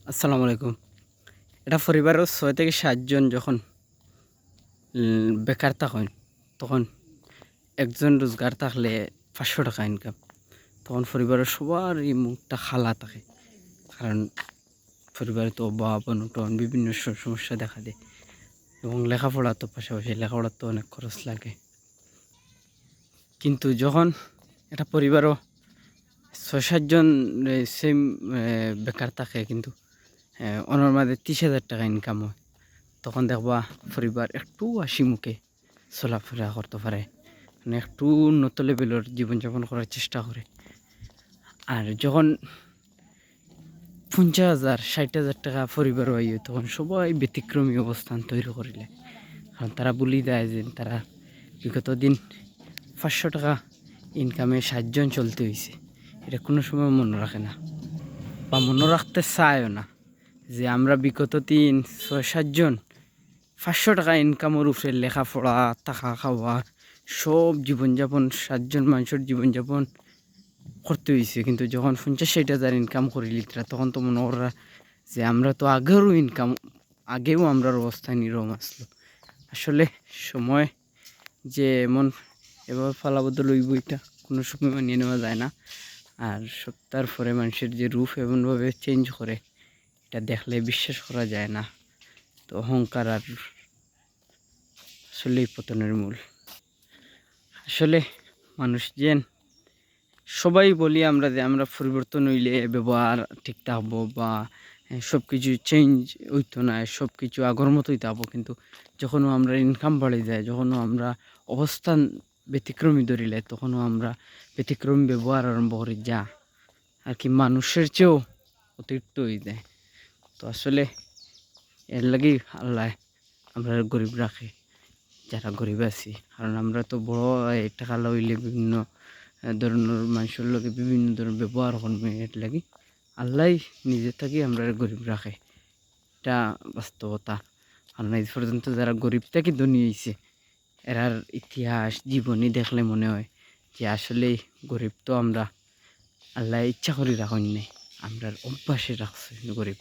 আসসালামু আলাইকুম। এটা পরিবারের ৬ থেকে ৭ জন যখন বেকার থাকেন, তখন একজন রোজগার থাকলে ৳৫০০ ইনকাম। তখন পরিবারের সবারই মুখটা খালা থাকে। কারণ পরিবারে তো অভাব, অনটন বিভিন্ন সমস্যা দেখা দেয় এবং লেখাপড়া তো পাশাপাশি লেখাপড়ার তো অনেক খরচ লাগে। কিন্তু যখন একটা পরিবারও ৬-৭ জন সেম বেকার থাকে কিন্তু ওনার মাঝে ৳৩০,০০০ ইনকাম হয়। তখন দেখবা পরিবার একটু হাসিমুখে চলাফেরা করতে পারে, মানে একটু উন্নত লেভেলের জীবনযাপন করার চেষ্টা করে। আর যখন ৫০,০০০ ৳৬০,০০০ পরিবার হয় তখন সবাই ব্যতিক্রমী অবস্থান তৈরি করিলে, কারণ তারা বলি দেয় যে তারা বিগত দিন ৳৫০০ ইনকামে ৭ জন চলতে হয়েছে। এটা কোনো সময় মনে রাখে না বা মনে রাখতে চায়ও না যে আমরা বিগত ৬-৭ জন ৳৫০০ ইনকামের উপরে লেখাপড়া, থাকা, খাওয়া সব জীবনযাপন ৭ জন মানুষের জীবনযাপন করতে হইছে। কিন্তু যখন ৫০-৬০,০০০ ইনকাম করিলি তখন তো মনে করা যে আমরা তো আগেও আমরার অবস্থা নিরম আসলো। আসলে সময় যে এভাবে পালাবদল হইব এটা কোনো সময় মানিয়ে নেওয়া যায় না। আর সপ্তাহের পরে মানুষের যে রূপ এমনভাবে চেঞ্জ করে, এটা দেখলে বিশ্বাস করা যায় না। তো অহংকার আর আসলেই পতনের মূল। আসলে মানুষ সবাই বলি আমরা যে আমরা পরিবর্তন হইলে ব্যবহার ঠিক থাকবো বা সব কিছু চেঞ্জ হইতো না, সব কিছু আগের মতোই থাকবো। কিন্তু যখনও আমরা ইনকাম বাড়ে যায়, যখনও আমরা অবস্থান ব্যতিক্রমী ধরিলে, তখনও আমরা ব্যতিক্রমী ব্যবহার আরম্ভ করি, যা আর কি মানুষের চেয়েও অতিরিক্ত হয়ে যায়। তো আসলে এর লাগেই আল্লাহ আমরা গরিব রাখে, যারা গরিব আছি। কারণ আমরা তো বড় টাকা লইলে বিভিন্ন ধরনের মানুষের লগে বিভিন্ন ধরনের ব্যবহার করবে, এর লাগি আল্লাহ নিজে থাকি আমরা গরিব রাখে। এটা বাস্তবতা। কারণ এই পর্যন্ত যারা গরিব থেকে ধনী হয়েছে, এরার ইতিহাস জীবনী দেখলে মনে হয় যে আসলেই গরিব তো আমরা আল্লাহ ইচ্ছা করে রাখেন নাই, আমরা অভ্যাসে রাখছে গরিব।